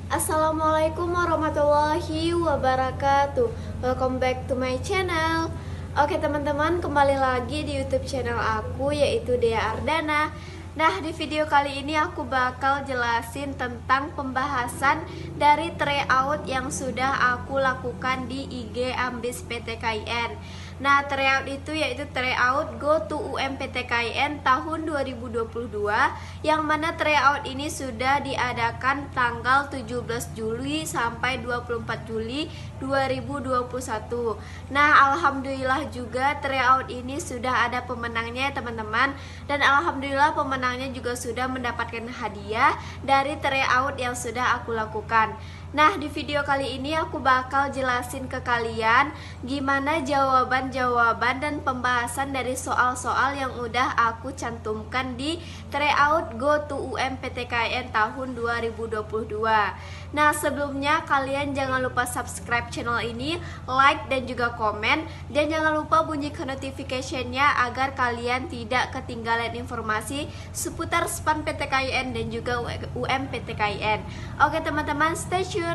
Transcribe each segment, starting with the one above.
Assalamualaikum warahmatullahi wabarakatuh. Welcome back to my channel. Oke teman-teman, kembali lagi di YouTube channel aku, yaitu Dea Ardana. Nah, di video kali ini aku bakal jelasin tentang pembahasan dari tryout yang sudah aku lakukan di IG Ambis PTKIN. Nah, tryout itu yaitu tryout Go to UMPTKIN tahun 2022, yang mana tryout ini sudah diadakan tanggal 17 Juli sampai 24 Juli 2021. Nah, alhamdulillah juga tryout ini sudah ada pemenangnya ya teman-teman. Dan alhamdulillah pemenangnya juga sudah mendapatkan hadiah dari tryout yang sudah aku lakukan. Nah, di video kali ini aku bakal jelasin ke kalian gimana jawaban-jawaban dan pembahasan dari soal-soal yang udah aku cantumkan di tryout Go to UMPTKIN tahun 2022. Nah, sebelumnya kalian jangan lupa subscribe channel ini, like dan juga komen, dan jangan lupa bunyikan notification-nya agar kalian tidak ketinggalan informasi seputar SPAN PTKIN dan juga UMPTKIN. Oke teman-teman, stay tune.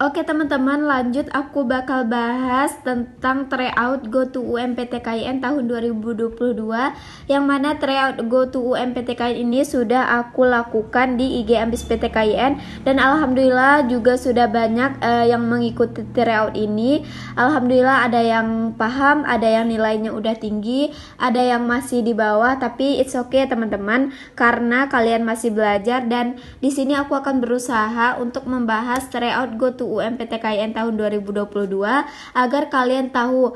Oke teman-teman, lanjut aku bakal bahas tentang tryout Go to UMPTKIN tahun 2022, yang mana tryout Go to UMPTKIN ini sudah aku lakukan di IG Ambis PTKIN, dan alhamdulillah juga sudah banyak yang mengikuti tryout ini. Alhamdulillah ada yang paham, ada yang nilainya udah tinggi, ada yang masih di bawah, tapi it's okay teman-teman, karena kalian masih belajar. Dan di sini aku akan berusaha untuk membahas tryout Go to UMPTKIN tahun 2022 agar kalian tahu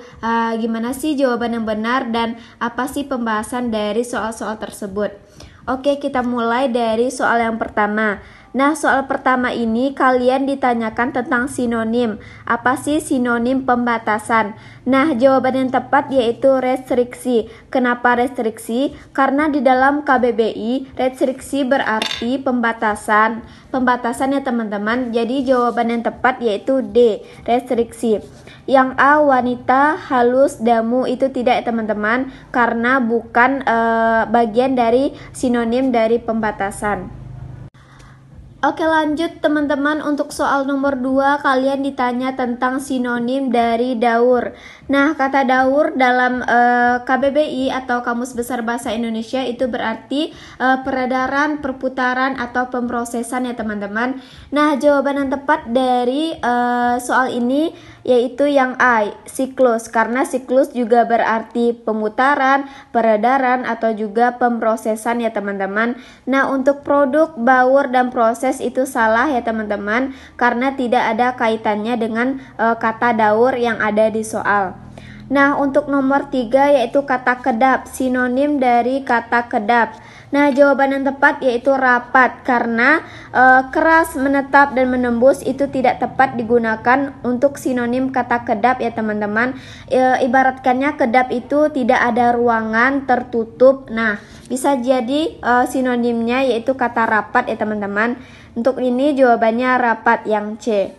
gimana sih jawaban yang benar dan apa sih pembahasan dari soal-soal tersebut. Oke, kita mulai dari soal yang pertama. Nah, soal pertama ini kalian ditanyakan tentang sinonim. Apa sih sinonim pembatasan? Nah, jawaban yang tepat yaitu restriksi. Kenapa restriksi? Karena di dalam KBBI, restriksi berarti pembatasan. Pembatasan ya teman-teman. Jadi jawaban yang tepat yaitu D, restriksi. Yang A, wanita, halus, damu, itu tidak ya teman-teman, karena bukan bagian dari sinonim dari pembatasan. Oke, lanjut teman-teman, untuk soal nomor 2 kalian ditanya tentang sinonim dari daur. Nah, kata daur dalam KBBI atau Kamus Besar Bahasa Indonesia itu berarti peredaran, perputaran atau pemrosesan ya teman-teman. Nah, jawaban yang tepat dari soal ini yaitu yang A, siklus, karena siklus juga berarti pemutaran, peredaran atau juga pemrosesan ya teman-teman. Nah, untuk produk, baur, dan proses itu salah ya teman-teman, karena tidak ada kaitannya dengan kata daur yang ada di soal. Nah, untuk nomor 3 yaitu kata kedap, sinonim dari kata kedap. Nah, jawaban yang tepat yaitu rapat, karena keras, menetap, dan menembus itu tidak tepat digunakan untuk sinonim kata kedap ya teman-teman. Ibaratkannya kedap itu tidak ada ruangan, tertutup. Nah, bisa jadi sinonimnya yaitu kata rapat ya teman-teman. Untuk ini jawabannya rapat yang C.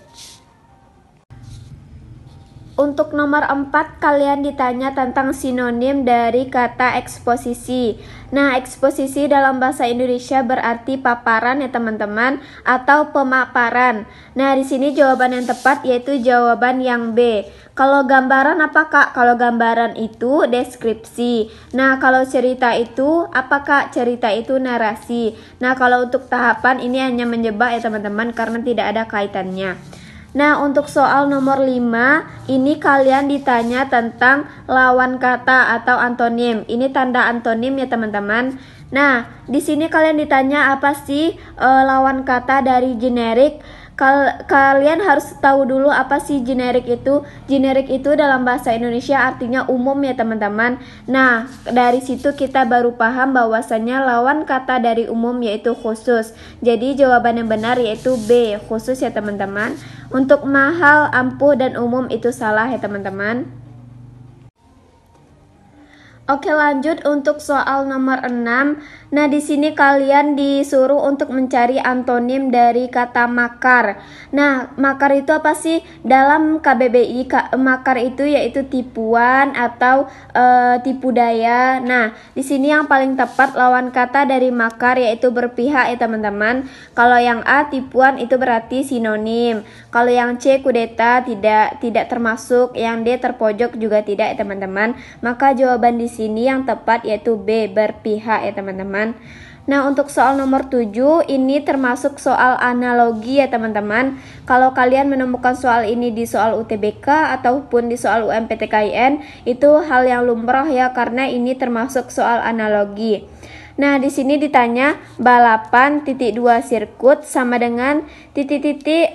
Untuk nomor 4 kalian ditanya tentang sinonim dari kata eksposisi. Nah, eksposisi dalam bahasa Indonesia berarti paparan ya teman-teman, atau pemaparan. Nah, di sini jawaban yang tepat yaitu jawaban yang B. Kalau gambaran apa Kak? Kalau gambaran itu deskripsi. Nah, kalau cerita itu apa Kak? Cerita itu narasi. Nah, kalau untuk tahapan ini hanya menjebak ya teman-teman, karena tidak ada kaitannya. Nah, untuk soal nomor 5, ini kalian ditanya tentang lawan kata atau antonim. Ini tanda antonim ya teman-teman. Nah, di sini kalian ditanya apa sih lawan kata dari generik. Kalian harus tahu dulu apa sih generik itu. Generik itu dalam bahasa Indonesia artinya umum ya teman-teman. Nah, dari situ kita baru paham bahwasannya lawan kata dari umum yaitu khusus. Jadi jawaban yang benar yaitu B, khusus ya teman-teman. Untuk mahal, ampuh, dan umum itu salah ya teman-teman. Oke, lanjut untuk soal nomor 6. Nah, di sini kalian disuruh untuk mencari antonim dari kata makar. Nah, makar itu apa sih? Dalam KBBI, makar itu yaitu tipuan atau tipu daya. Nah, di sini yang paling tepat lawan kata dari makar yaitu berpihak ya teman-teman. Kalau yang A tipuan itu berarti sinonim. Kalau yang C kudeta tidak termasuk, yang D terpojok juga tidak ya teman-teman. Maka jawaban di sini yang tepat yaitu B, berpihak ya teman-teman. Nah, untuk soal nomor 7 ini termasuk soal analogi ya teman-teman. Kalau kalian menemukan soal ini di soal UTBK ataupun di soal UMPTKIN, itu hal yang lumrah ya, karena ini termasuk soal analogi. Nah, di sini ditanya balapan (2) sirkuit sama dengan (2).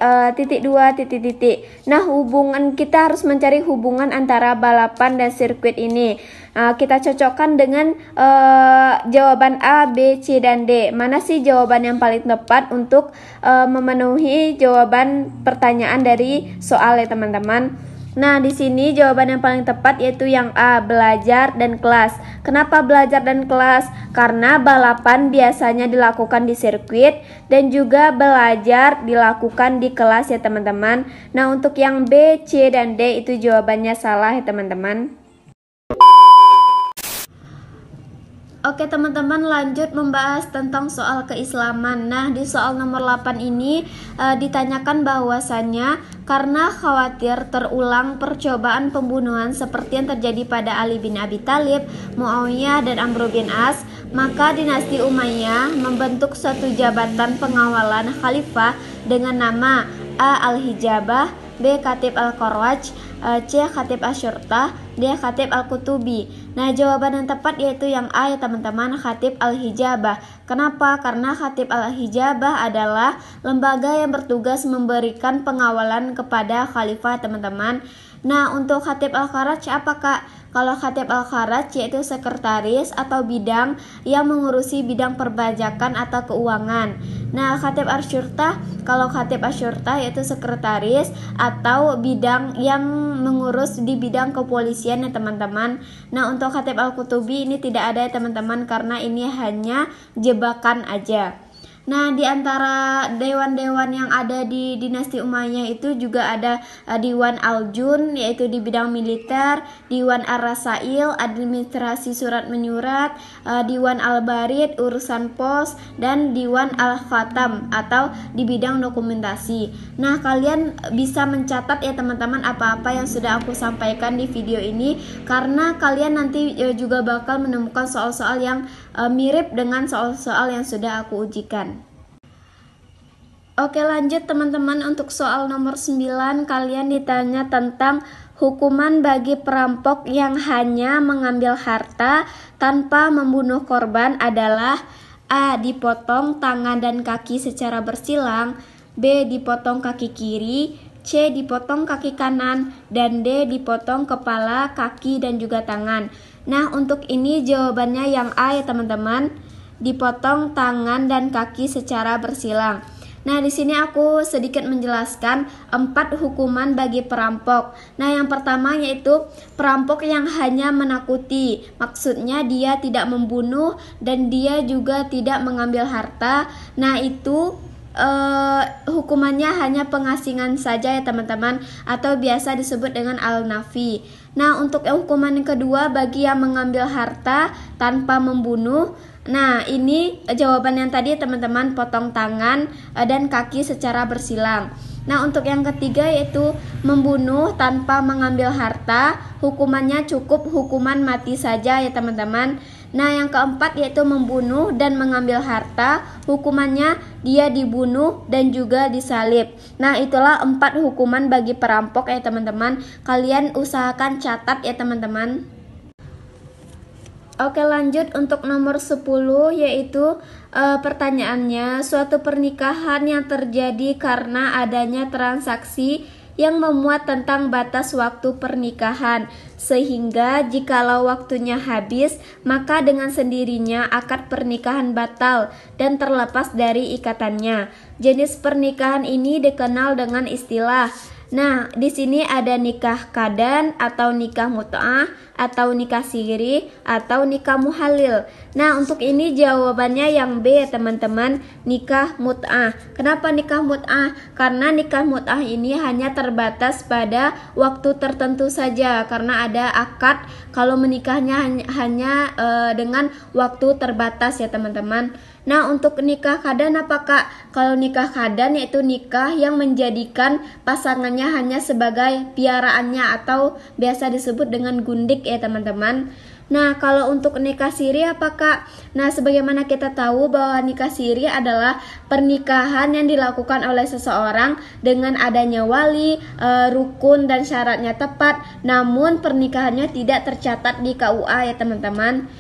Nah, hubungan kita harus mencari hubungan antara balapan dan sirkuit ini. Kita cocokkan dengan jawaban A, B, C, dan D. Mana sih jawaban yang paling tepat untuk memenuhi jawaban pertanyaan dari soal ya teman-teman? Nah, di sini jawaban yang paling tepat yaitu yang A, belajar dan kelas. Kenapa belajar dan kelas? Karena balapan biasanya dilakukan di sirkuit dan juga belajar dilakukan di kelas ya teman-teman. Nah, untuk yang B, C, dan D itu jawabannya salah ya teman-teman. Oke teman-teman, lanjut membahas tentang soal keislaman. Nah, di soal nomor 8 ini ditanyakan bahwasannya karena khawatir terulang percobaan pembunuhan seperti yang terjadi pada Ali bin Abi Thalib, Muawiyah, dan Amr bin As, maka dinasti Umayyah membentuk suatu jabatan pengawalan khalifah dengan nama A. Al-Hijabah, B. Khatib Al-Qarwaj, C. Khatib Asyurtah, D. Khatib Al-Kutubi. Nah, jawaban yang tepat yaitu yang A ya teman-teman, Khatib Al-Hijabah. Kenapa? Karena Khatib Al-Hijabah adalah lembaga yang bertugas memberikan pengawalan kepada khalifah teman-teman. Nah, untuk Khatib Al-Qarwaj apa Kak? Kalau Khatib Al-Qarwaj yaitu sekretaris atau bidang yang mengurusi bidang perbajakan atau keuangan. Nah, Khatib Asyurtah, kalau Khatib Asyurtah yaitu sekretaris atau bidang yang mengurus di bidang kepolisian ya teman-teman. Nah, untuk Khatib Al-Kutubi ini tidak ada ya teman-teman, karena ini hanya jebakan aja. Nah, di antara dewan-dewan yang ada di dinasti Umayyah itu juga ada Diwan Al-Jun yaitu di bidang militer, Diwan Ar-Rasail administrasi surat menyurat, Diwan Al-Barid urusan pos, dan Diwan Al-Khatam atau di bidang dokumentasi. Nah, kalian bisa mencatat ya teman-teman apa-apa yang sudah aku sampaikan di video ini, karena kalian nanti juga bakal menemukan soal-soal yang mirip dengan soal-soal yang sudah aku ujikan. Oke, lanjut teman-teman, untuk soal nomor 9 kalian ditanya tentang hukuman bagi perampok yang hanya mengambil harta tanpa membunuh korban adalah A. Dipotong tangan dan kaki secara bersilang, B. Dipotong kaki kiri, C. Dipotong kaki kanan, dan D. Dipotong kepala, kaki, dan juga tangan. Nah, untuk ini jawabannya yang A ya teman-teman, dipotong tangan dan kaki secara bersilang. Nah, di sini aku sedikit menjelaskan 4 hukuman bagi perampok. Nah, yang pertama yaitu perampok yang hanya menakuti. Maksudnya dia tidak membunuh dan dia juga tidak mengambil harta. Nah, itu hukumannya hanya pengasingan saja ya teman-teman, atau biasa disebut dengan al-nafi. Nah, untuk hukuman yang kedua bagi yang mengambil harta tanpa membunuh, nah ini jawaban yang tadi teman-teman, potong tangan dan kaki secara bersilang. Nah, untuk yang ketiga yaitu membunuh tanpa mengambil harta, hukumannya cukup hukuman mati saja ya teman-teman. Nah, yang keempat yaitu membunuh dan mengambil harta, hukumannya dia dibunuh dan juga disalib. Nah, itulah 4 hukuman bagi perampok ya teman-teman. Kalian usahakan catat ya teman-teman. Oke, lanjut untuk nomor 10 yaitu pertanyaannya, suatu pernikahan yang terjadi karena adanya transaksi yang memuat tentang batas waktu pernikahan, sehingga jikalau waktunya habis maka dengan sendirinya akad pernikahan batal dan terlepas dari ikatannya. Jenis pernikahan ini dikenal dengan istilah. Nah, di sini ada nikah qadan atau nikah mut'ah, atau nikah siri, atau nikah muhalil? Nah, untuk ini jawabannya yang B ya teman-teman, nikah mut'ah. Kenapa nikah mut'ah? Karena nikah mut'ah ini hanya terbatas pada waktu tertentu saja, karena ada akad kalau menikahnya hanya dengan waktu terbatas ya teman-teman. Nah, untuk nikah qadan apa Kak? Kalau nikah qadan yaitu nikah yang menjadikan pasangannya hanya sebagai piaraannya atau biasa disebut dengan gundik ya teman-teman. Nah, kalau untuk nikah siri apa Kak? Nah, sebagaimana kita tahu bahwa nikah siri adalah pernikahan yang dilakukan oleh seseorang dengan adanya wali, rukun dan syaratnya tepat, namun pernikahannya tidak tercatat di KUA ya teman-teman.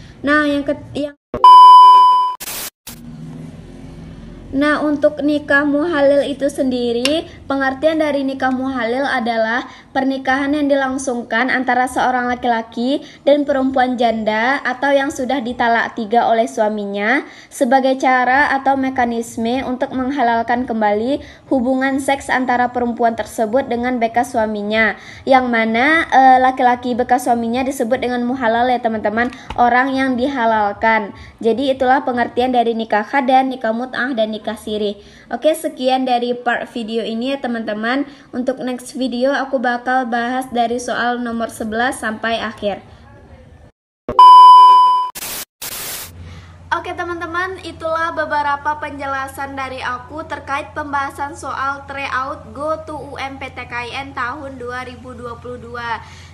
Nah, untuk nikah muhalil itu sendiri, pengertian dari nikah muhalil adalah pernikahan yang dilangsungkan antara seorang laki-laki dan perempuan janda atau yang sudah ditalak 3 oleh suaminya sebagai cara atau mekanisme untuk menghalalkan kembali hubungan seks antara perempuan tersebut dengan bekas suaminya, yang mana laki-laki bekas suaminya disebut dengan muhalal ya teman-teman, orang yang dihalalkan. Jadi itulah pengertian dari nikah qadan, nikah mut'ah, dan nikah siri. Oke, sekian dari part video ini ya teman-teman. Untuk next video aku bakal bahas dari soal nomor 11 sampai akhir. Oke teman-teman, itulah beberapa penjelasan dari aku terkait pembahasan soal tryout Go to UMPTKIN tahun 2022.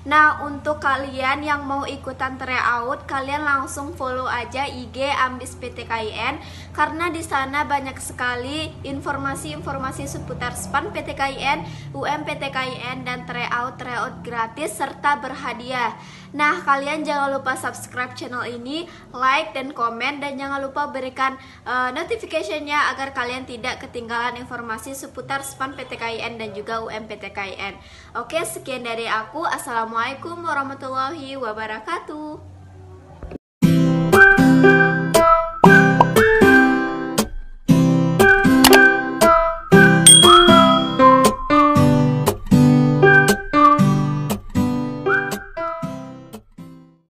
Nah, untuk kalian yang mau ikutan tryout, kalian langsung follow aja IG Ambis PTKIN karena di sana banyak sekali informasi-informasi seputar SPAN PTKIN, UMPTKIN, dan tryout gratis serta berhadiah. Nah, kalian jangan lupa subscribe channel ini, like dan komen, dan jangan lupa berikan notification-nya agar kalian tidak ketinggalan informasi seputar SPAN PTKIN dan juga UMPTKIN. Oke, sekian dari aku. Assalamualaikum warahmatullahi wabarakatuh.